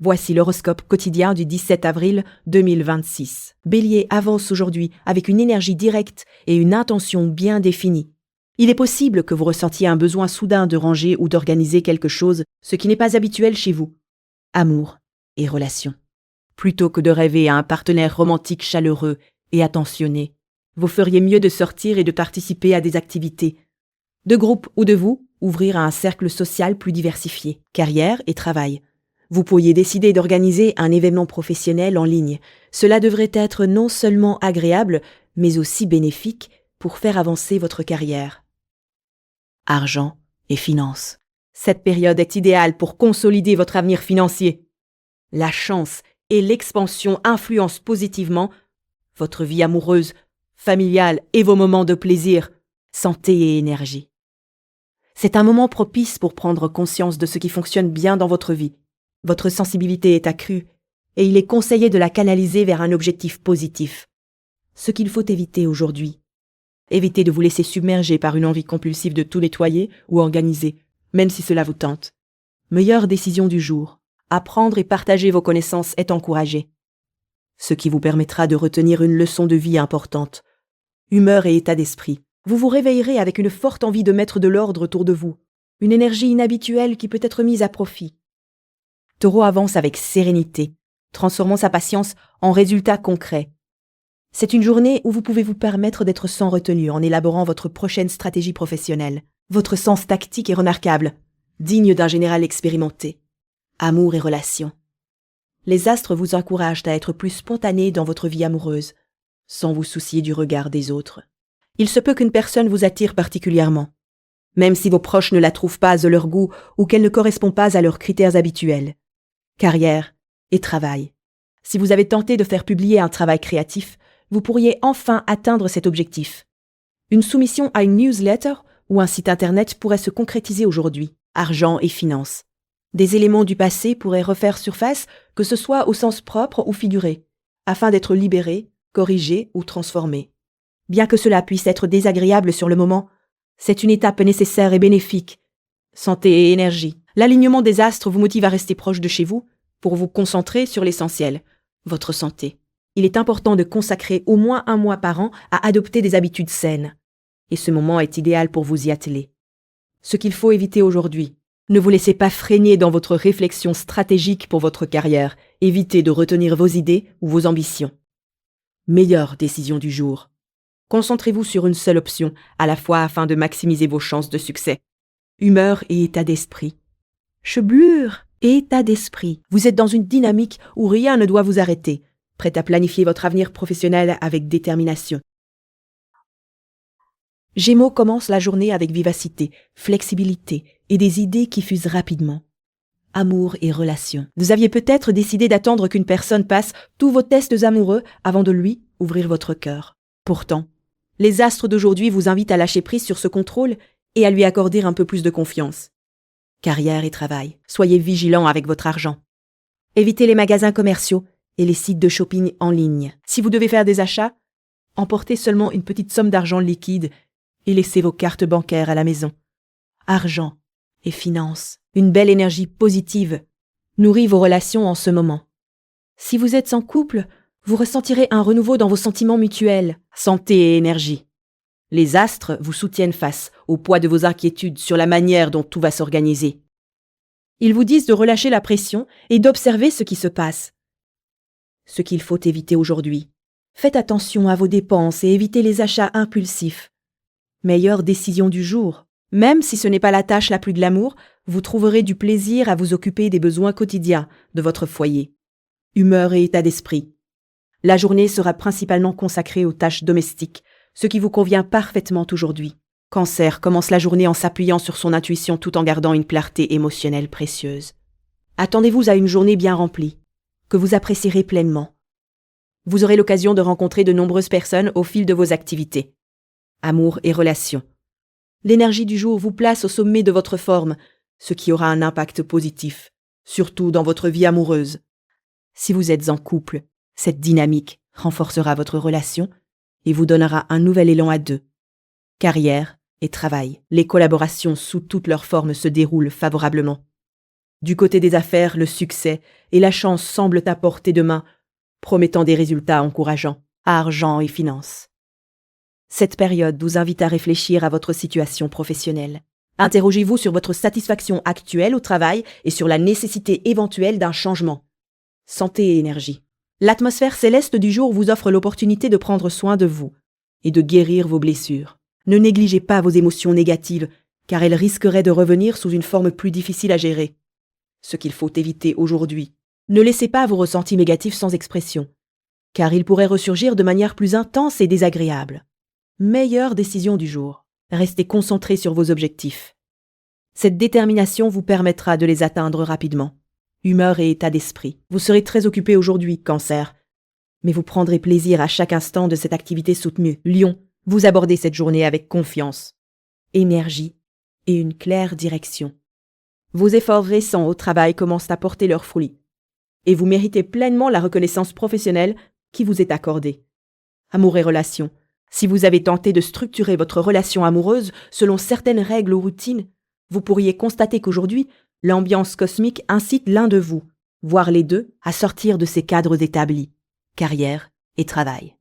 Voici l'horoscope quotidien du 17 avril 2026. Bélier avance aujourd'hui avec une énergie directe et une intention bien définie. Il est possible que vous ressentiez un besoin soudain de ranger ou d'organiser quelque chose, ce qui n'est pas habituel chez vous. Amour et relations. Plutôt que de rêver à un partenaire romantique chaleureux et attentionné, vous feriez mieux de sortir et de participer à des activités. De groupe ou de vous, ouvrir à un cercle social plus diversifié. Carrière et travail. Vous pourriez décider d'organiser un événement professionnel en ligne. Cela devrait être non seulement agréable, mais aussi bénéfique pour faire avancer votre carrière. Argent et finances. Cette période est idéale pour consolider votre avenir financier. La chance et l'expansion influencent positivement votre vie amoureuse, familiale et vos moments de plaisir, santé et énergie. C'est un moment propice pour prendre conscience de ce qui fonctionne bien dans votre vie. Votre sensibilité est accrue et il est conseillé de la canaliser vers un objectif positif. Ce qu'il faut éviter aujourd'hui. Évitez de vous laisser submerger par une envie compulsive de tout nettoyer ou organiser, même si cela vous tente. Meilleure décision du jour. Apprendre et partager vos connaissances est encouragé. Ce qui vous permettra de retenir une leçon de vie importante. Humeur et état d'esprit. Vous vous réveillerez avec une forte envie de mettre de l'ordre autour de vous. Une énergie inhabituelle qui peut être mise à profit. Taureau avance avec sérénité, transformant sa patience en résultats concrets. C'est une journée où vous pouvez vous permettre d'être sans retenue en élaborant votre prochaine stratégie professionnelle. Votre sens tactique est remarquable, digne d'un général expérimenté. Amour et relations. Les astres vous encouragent à être plus spontané dans votre vie amoureuse, sans vous soucier du regard des autres. Il se peut qu'une personne vous attire particulièrement, même si vos proches ne la trouvent pas de leur goût ou qu'elle ne correspond pas à leurs critères habituels. Carrière et travail. Si vous avez tenté de faire publier un travail créatif, vous pourriez enfin atteindre cet objectif. Une soumission à une newsletter ou un site internet pourrait se concrétiser aujourd'hui. Argent et finances. Des éléments du passé pourraient refaire surface, que ce soit au sens propre ou figuré, afin d'être libérés, corrigés ou transformés. Bien que cela puisse être désagréable sur le moment, c'est une étape nécessaire et bénéfique. Santé et énergie. L'alignement des astres vous motive à rester proche de chez vous pour vous concentrer sur l'essentiel, votre santé. Il est important de consacrer au moins 1 mois par an à adopter des habitudes saines. Et ce moment est idéal pour vous y atteler. Ce qu'il faut éviter aujourd'hui. Ne vous laissez pas freiner dans votre réflexion stratégique pour votre carrière. Évitez de retenir vos idées ou vos ambitions. Meilleure décision du jour. Concentrez-vous sur une seule option, à la fois afin de maximiser vos chances de succès. Humeur et état d'esprit. Chevelure et état d'esprit. Vous êtes dans une dynamique où rien ne doit vous arrêter, prête à planifier votre avenir professionnel avec détermination. Gémeaux commence la journée avec vivacité, flexibilité et des idées qui fusent rapidement. Amour et relations. Vous aviez peut-être décidé d'attendre qu'une personne passe tous vos tests amoureux avant de lui ouvrir votre cœur. Pourtant, les astres d'aujourd'hui vous invitent à lâcher prise sur ce contrôle et à lui accorder un peu plus de confiance. Carrière et travail. Soyez vigilants avec votre argent. Évitez les magasins commerciaux et les sites de shopping en ligne. Si vous devez faire des achats, emportez seulement une petite somme d'argent liquide et laissez vos cartes bancaires à la maison. Argent et finances. Une belle énergie positive nourrit vos relations en ce moment. Si vous êtes en couple, vous ressentirez un renouveau dans vos sentiments mutuels. Santé et énergie. Les astres vous soutiennent face au poids de vos inquiétudes sur la manière dont tout va s'organiser. Ils vous disent de relâcher la pression et d'observer ce qui se passe. Ce qu'il faut éviter aujourd'hui. Faites attention à vos dépenses et évitez les achats impulsifs. Meilleure décision du jour. Même si ce n'est pas la tâche la plus glamour, vous trouverez du plaisir à vous occuper des besoins quotidiens de votre foyer. Humeur et état d'esprit. La journée sera principalement consacrée aux tâches domestiques, ce qui vous convient parfaitement aujourd'hui. Cancer commence la journée en s'appuyant sur son intuition tout en gardant une clarté émotionnelle précieuse. Attendez-vous à une journée bien remplie, que vous apprécierez pleinement. Vous aurez l'occasion de rencontrer de nombreuses personnes au fil de vos activités. Amour et relations. L'énergie du jour vous place au sommet de votre forme, ce qui aura un impact positif, surtout dans votre vie amoureuse. Si vous êtes en couple, cette dynamique renforcera votre relation et vous donnera un nouvel élan à deux. Carrière et travail. Les collaborations sous toutes leurs formes se déroulent favorablement. Du côté des affaires, le succès et la chance semblent à portée de main, promettant des résultats encourageants, argent et finances. Cette période vous invite à réfléchir à votre situation professionnelle. Interrogez-vous sur votre satisfaction actuelle au travail et sur la nécessité éventuelle d'un changement. Santé et énergie. L'atmosphère céleste du jour vous offre l'opportunité de prendre soin de vous et de guérir vos blessures. Ne négligez pas vos émotions négatives, car elles risqueraient de revenir sous une forme plus difficile à gérer. Ce qu'il faut éviter aujourd'hui. Ne laissez pas vos ressentis négatifs sans expression, car ils pourraient ressurgir de manière plus intense et désagréable. Meilleure décision du jour. Restez concentré sur vos objectifs. Cette détermination vous permettra de les atteindre rapidement. Humeur et état d'esprit. Vous serez très occupé aujourd'hui, Cancer. Mais vous prendrez plaisir à chaque instant de cette activité soutenue. Lion, vous abordez cette journée avec confiance, énergie et une claire direction. Vos efforts récents au travail commencent à porter leurs fruits. Et vous méritez pleinement la reconnaissance professionnelle qui vous est accordée. Amour et relations. Si vous avez tenté de structurer votre relation amoureuse selon certaines règles ou routines, vous pourriez constater qu'aujourd'hui, l'ambiance cosmique incite l'un de vous, voire les deux, à sortir de ces cadres établis, carrière et travail.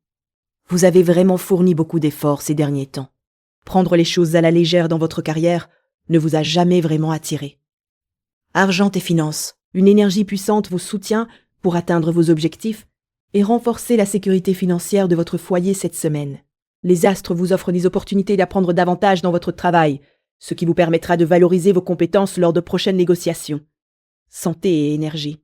Vous avez vraiment fourni beaucoup d'efforts ces derniers temps. Prendre les choses à la légère dans votre carrière ne vous a jamais vraiment attiré. Argent et finances. Une énergie puissante vous soutient pour atteindre vos objectifs et renforcer la sécurité financière de votre foyer cette semaine. Les astres vous offrent des opportunités d'apprendre davantage dans votre travail, ce qui vous permettra de valoriser vos compétences lors de prochaines négociations. Santé et énergie.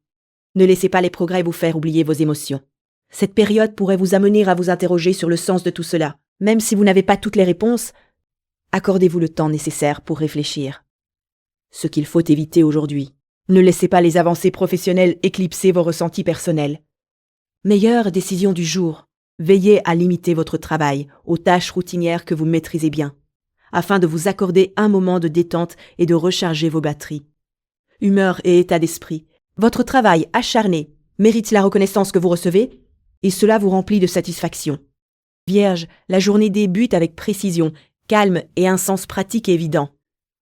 Ne laissez pas les progrès vous faire oublier vos émotions. Cette période pourrait vous amener à vous interroger sur le sens de tout cela. Même si vous n'avez pas toutes les réponses, accordez-vous le temps nécessaire pour réfléchir. Ce qu'il faut éviter aujourd'hui. Ne laissez pas les avancées professionnelles éclipser vos ressentis personnels. Meilleure décision du jour. Veillez à limiter votre travail aux tâches routinières que vous maîtrisez bien, afin de vous accorder un moment de détente et de recharger vos batteries. Humeur et état d'esprit. Votre travail acharné mérite la reconnaissance que vous recevez, et cela vous remplit de satisfaction. Vierge, la journée débute avec précision, calme et un sens pratique évident.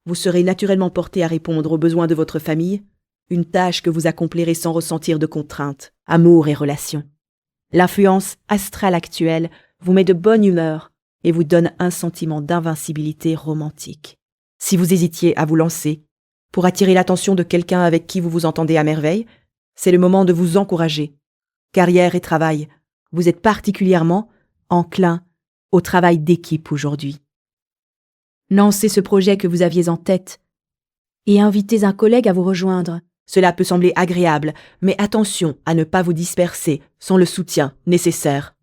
Vous serez naturellement porté à répondre aux besoins de votre famille, une tâche que vous accomplirez sans ressentir de contraintes, amour et relations. L'influence astrale actuelle vous met de bonne humeur et vous donne un sentiment d'invincibilité romantique. Si vous hésitiez à vous lancer, pour attirer l'attention de quelqu'un avec qui vous vous entendez à merveille, c'est le moment de vous encourager. Carrière et travail, vous êtes particulièrement enclin au travail d'équipe aujourd'hui. Lancez ce projet que vous aviez en tête et invitez un collègue à vous rejoindre. Cela peut sembler agréable, mais attention à ne pas vous disperser sans le soutien nécessaire.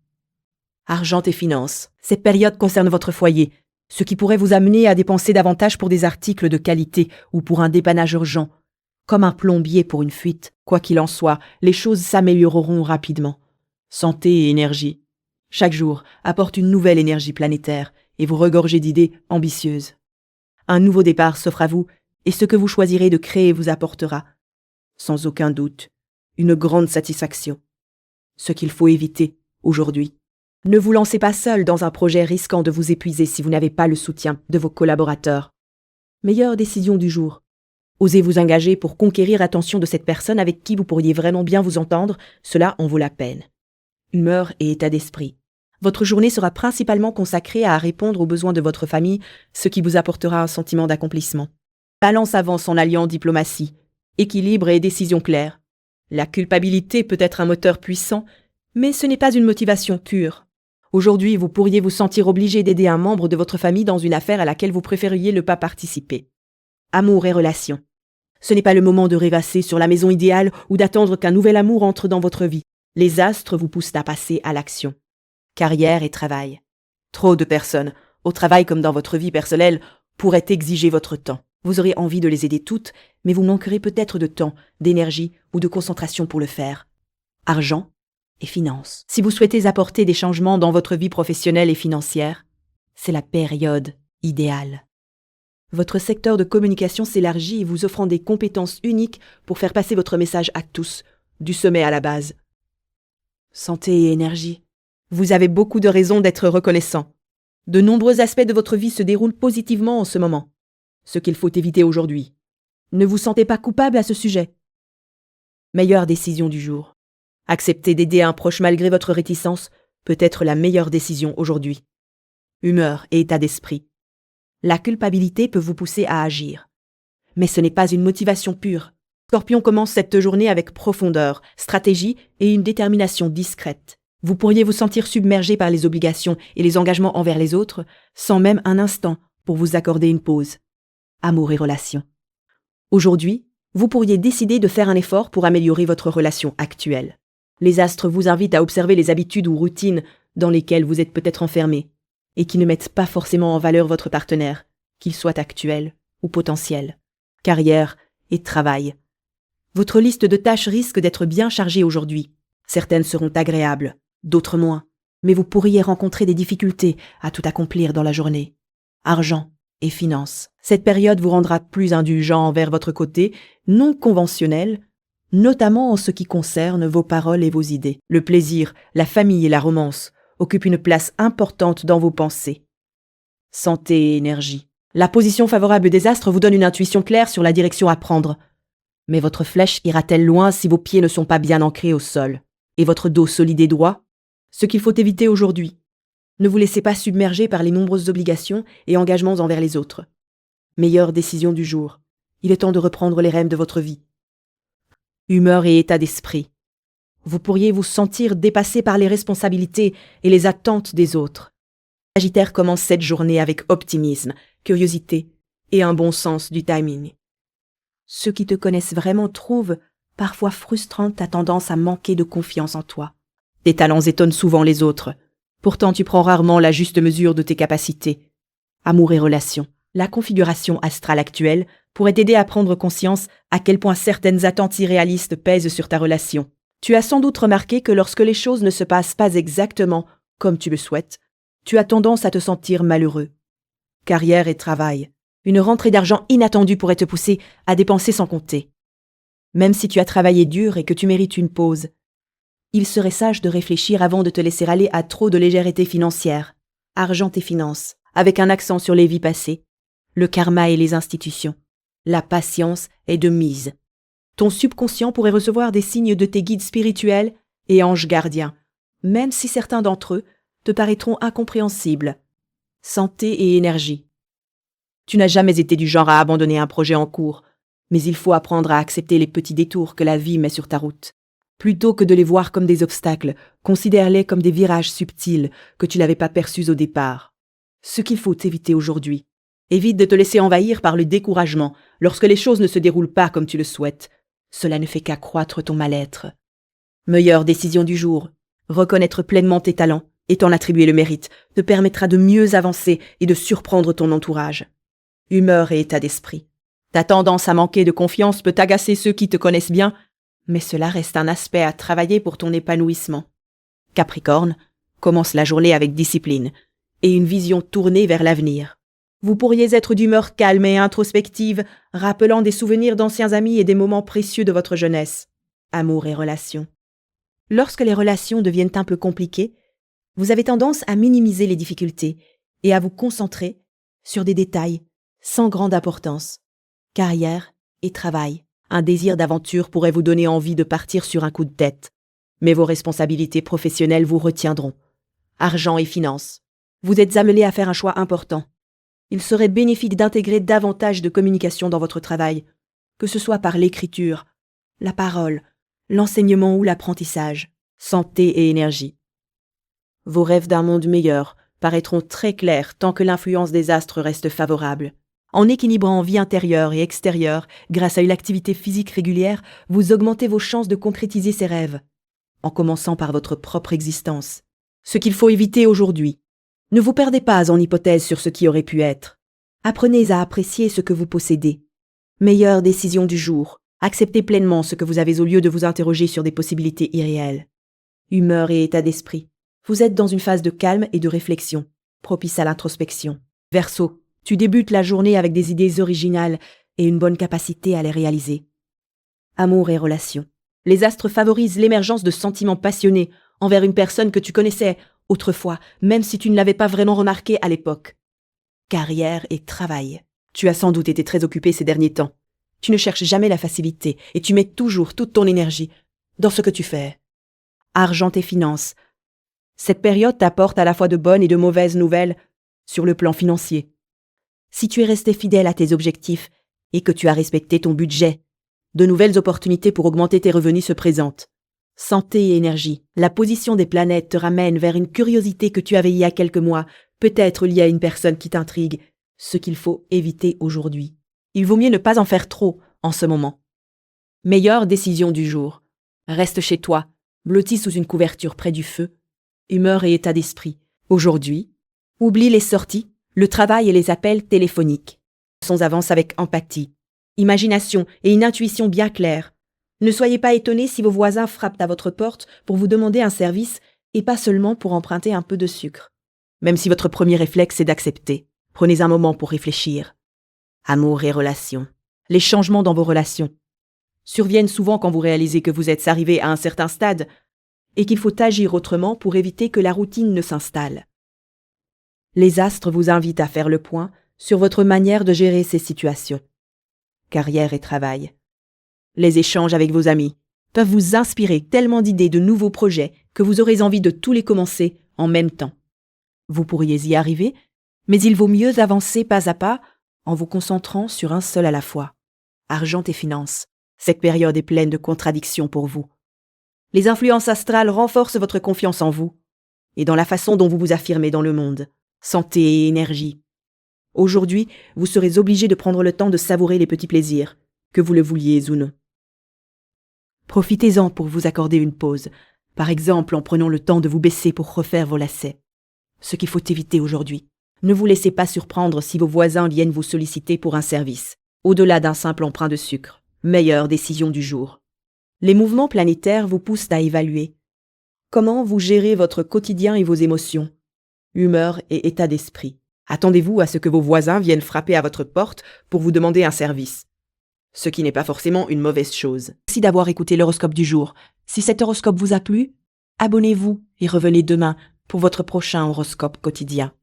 Argent et finances. Cette période concerne votre foyer, ce qui pourrait vous amener à dépenser davantage pour des articles de qualité ou pour un dépannage urgent, comme un plombier pour une fuite. Quoi qu'il en soit, les choses s'amélioreront rapidement. Santé et énergie. Chaque jour apporte une nouvelle énergie planétaire et vous regorgez d'idées ambitieuses. Un nouveau départ s'offre à vous et ce que vous choisirez de créer vous apportera, sans aucun doute, une grande satisfaction. Ce qu'il faut éviter aujourd'hui. Ne vous lancez pas seul dans un projet risquant de vous épuiser si vous n'avez pas le soutien de vos collaborateurs. Meilleure décision du jour. Osez vous engager pour conquérir l'attention de cette personne avec qui vous pourriez vraiment bien vous entendre, cela en vaut la peine. Humeur et état d'esprit. Votre journée sera principalement consacrée à répondre aux besoins de votre famille, ce qui vous apportera un sentiment d'accomplissement. Balance avance en alliant diplomatie, équilibre et décision claire. La culpabilité peut être un moteur puissant, mais ce n'est pas une motivation pure. Aujourd'hui, vous pourriez vous sentir obligé d'aider un membre de votre famille dans une affaire à laquelle vous préfériez ne pas participer. Amour et relations. Ce n'est pas le moment de rêvasser sur la maison idéale ou d'attendre qu'un nouvel amour entre dans votre vie. Les astres vous poussent à passer à l'action. Carrière et travail. Trop de personnes, au travail comme dans votre vie personnelle, pourraient exiger votre temps. Vous aurez envie de les aider toutes, mais vous manquerez peut-être de temps, d'énergie ou de concentration pour le faire. Argent et finances. Si vous souhaitez apporter des changements dans votre vie professionnelle et financière, c'est la période idéale. Votre secteur de communication s'élargit, vous offrant des compétences uniques pour faire passer votre message à tous, du sommet à la base. Santé et énergie. Vous avez beaucoup de raisons d'être reconnaissant. De nombreux aspects de votre vie se déroulent positivement en ce moment. Ce qu'il faut éviter aujourd'hui. Ne vous sentez pas coupable à ce sujet. Meilleure décision du jour. Accepter d'aider un proche malgré votre réticence peut être la meilleure décision aujourd'hui. Humeur et état d'esprit. La culpabilité peut vous pousser à agir. Mais ce n'est pas une motivation pure. Scorpion commence cette journée avec profondeur, stratégie et une détermination discrète. Vous pourriez vous sentir submergé par les obligations et les engagements envers les autres, sans même un instant pour vous accorder une pause. Amour et relations. Aujourd'hui, vous pourriez décider de faire un effort pour améliorer votre relation actuelle. Les astres vous invitent à observer les habitudes ou routines dans lesquelles vous êtes peut-être enfermé et qui ne mettent pas forcément en valeur votre partenaire, qu'il soit actuel ou potentiel. Carrière et travail. Votre liste de tâches risque d'être bien chargée aujourd'hui. Certaines seront agréables, d'autres moins, mais vous pourriez rencontrer des difficultés à tout accomplir dans la journée. Argent et finances. Cette période vous rendra plus indulgent envers votre côté non conventionnel, notamment en ce qui concerne vos paroles et vos idées. Le plaisir, la famille et la romance occupent une place importante dans vos pensées. Santé et énergie. La position favorable des astres vous donne une intuition claire sur la direction à prendre. Mais votre flèche ira-t-elle loin si vos pieds ne sont pas bien ancrés au sol? Et votre dos solide et droit? Ce qu'il faut éviter aujourd'hui. Ne vous laissez pas submerger par les nombreuses obligations et engagements envers les autres. Meilleure décision du jour. Il est temps de reprendre les rênes de votre vie. Humeur et état d'esprit. Vous pourriez vous sentir dépassé par les responsabilités et les attentes des autres. Sagittaire commence cette journée avec optimisme, curiosité et un bon sens du timing. Ceux qui te connaissent vraiment trouvent, parfois frustrant, ta tendance à manquer de confiance en toi. Tes talents étonnent souvent les autres. Pourtant, tu prends rarement la juste mesure de tes capacités. Amour et relations. La configuration astrale actuelle pourrait t'aider à prendre conscience à quel point certaines attentes irréalistes pèsent sur ta relation. Tu as sans doute remarqué que lorsque les choses ne se passent pas exactement comme tu le souhaites, tu as tendance à te sentir malheureux. Carrière et travail. Une rentrée d'argent inattendue pourrait te pousser à dépenser sans compter. Même si tu as travaillé dur et que tu mérites une pause, il serait sage de réfléchir avant de te laisser aller à trop de légèreté financière. Argent et finances, avec un accent sur les vies passées, le karma et les institutions. La patience est de mise. Ton subconscient pourrait recevoir des signes de tes guides spirituels et anges gardiens, même si certains d'entre eux te paraîtront incompréhensibles. Santé et énergie. Tu n'as jamais été du genre à abandonner un projet en cours, mais il faut apprendre à accepter les petits détours que la vie met sur ta route. Plutôt que de les voir comme des obstacles, considère-les comme des virages subtils que tu n'avais pas perçus au départ. Ce qu'il faut éviter aujourd'hui. Évite de te laisser envahir par le découragement lorsque les choses ne se déroulent pas comme tu le souhaites. Cela ne fait qu'accroître ton mal-être. Meilleure décision du jour. Reconnaître pleinement tes talents et t'en attribuer le mérite te permettra de mieux avancer et de surprendre ton entourage. Humeur et état d'esprit. Ta tendance à manquer de confiance peut agacer ceux qui te connaissent bien, mais cela reste un aspect à travailler pour ton épanouissement. Capricorne, commence la journée avec discipline et une vision tournée vers l'avenir. Vous pourriez être d'humeur calme et introspective, rappelant des souvenirs d'anciens amis et des moments précieux de votre jeunesse. Amour et relations. Lorsque les relations deviennent un peu compliquées, vous avez tendance à minimiser les difficultés et à vous concentrer sur des détails sans grande importance. Carrière et travail. Un désir d'aventure pourrait vous donner envie de partir sur un coup de tête. Mais vos responsabilités professionnelles vous retiendront. Argent et finances. Vous êtes amené à faire un choix important. Il serait bénéfique d'intégrer davantage de communication dans votre travail, que ce soit par l'écriture, la parole, l'enseignement ou l'apprentissage. Santé et énergie. Vos rêves d'un monde meilleur paraîtront très clairs tant que l'influence des astres reste favorable. En équilibrant vie intérieure et extérieure, grâce à une activité physique régulière, vous augmentez vos chances de concrétiser ces rêves, en commençant par votre propre existence. Ce qu'il faut éviter aujourd'hui. Ne vous perdez pas en hypothèses sur ce qui aurait pu être. Apprenez à apprécier ce que vous possédez. Meilleure décision du jour. Acceptez pleinement ce que vous avez au lieu de vous interroger sur des possibilités irréelles. Humeur et état d'esprit. Vous êtes dans une phase de calme et de réflexion, propice à l'introspection. Verseau. Tu débutes la journée avec des idées originales et une bonne capacité à les réaliser. Amour et relations. Les astres favorisent l'émergence de sentiments passionnés envers une personne que tu connaissais autrefois, même si tu ne l'avais pas vraiment remarqué à l'époque. Carrière et travail. Tu as sans doute été très occupé ces derniers temps. Tu ne cherches jamais la facilité et tu mets toujours toute ton énergie dans ce que tu fais. Argent et finances. Cette période t'apporte à la fois de bonnes et de mauvaises nouvelles sur le plan financier. Si tu es resté fidèle à tes objectifs et que tu as respecté ton budget, de nouvelles opportunités pour augmenter tes revenus se présentent. Santé et énergie. La position des planètes te ramène vers une curiosité que tu avais il y a quelques mois, peut-être liée à une personne qui t'intrigue, ce qu'il faut éviter aujourd'hui. Il vaut mieux ne pas en faire trop en ce moment. Meilleure décision du jour. Reste chez toi, blotti sous une couverture près du feu. Humeur et état d'esprit. Aujourd'hui, oublie les sorties, le travail et les appels téléphoniques. Avance avec empathie, imagination et une intuition bien claire. Ne soyez pas étonnés si vos voisins frappent à votre porte pour vous demander un service et pas seulement pour emprunter un peu de sucre. Même si votre premier réflexe est d'accepter, prenez un moment pour réfléchir. Amour et relations. Les changements dans vos relations surviennent souvent quand vous réalisez que vous êtes arrivé à un certain stade et qu'il faut agir autrement pour éviter que la routine ne s'installe. Les astres vous invitent à faire le point sur votre manière de gérer ces situations. Carrière et travail. Les échanges avec vos amis peuvent vous inspirer tellement d'idées de nouveaux projets que vous aurez envie de tous les commencer en même temps. Vous pourriez y arriver, mais il vaut mieux avancer pas à pas en vous concentrant sur un seul à la fois. Argent et finances. Cette période est pleine de contradictions pour vous. Les influences astrales renforcent votre confiance en vous et dans la façon dont vous vous affirmez dans le monde. Santé et énergie. Aujourd'hui, vous serez obligé de prendre le temps de savourer les petits plaisirs, que vous le vouliez ou non. Profitez-en pour vous accorder une pause, par exemple en prenant le temps de vous baisser pour refaire vos lacets. Ce qu'il faut éviter aujourd'hui. Ne vous laissez pas surprendre si vos voisins viennent vous solliciter pour un service, au-delà d'un simple emprunt de sucre. Meilleure décision du jour. Les mouvements planétaires vous poussent à évaluer comment vous gérez votre quotidien et vos émotions, humeur et état d'esprit. Attendez-vous à ce que vos voisins viennent frapper à votre porte pour vous demander un service, ce qui n'est pas forcément une mauvaise chose. Merci d'avoir écouté l'horoscope du jour. Si cet horoscope vous a plu, abonnez-vous et revenez demain pour votre prochain horoscope quotidien.